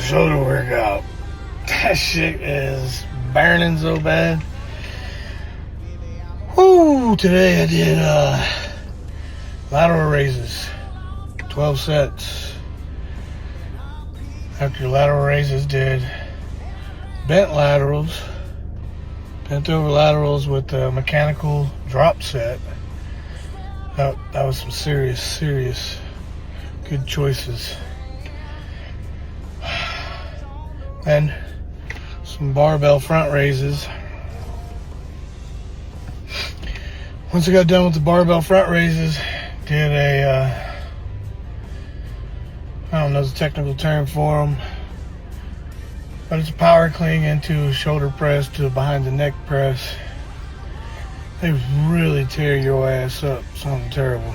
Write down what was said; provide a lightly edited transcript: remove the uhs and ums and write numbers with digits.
shoulder workout. That shit is burning so bad. Woo! Today I did lateral raises, 12 sets. After lateral raises, did bent laterals, bent over laterals with a mechanical drop set. That was some serious good choices. Then some barbell front raises. Once I got done with the barbell front raises, did a, I don't know the technical term for them, but it's a power clean into shoulder press to behind the neck press. They really tear your ass up, something terrible.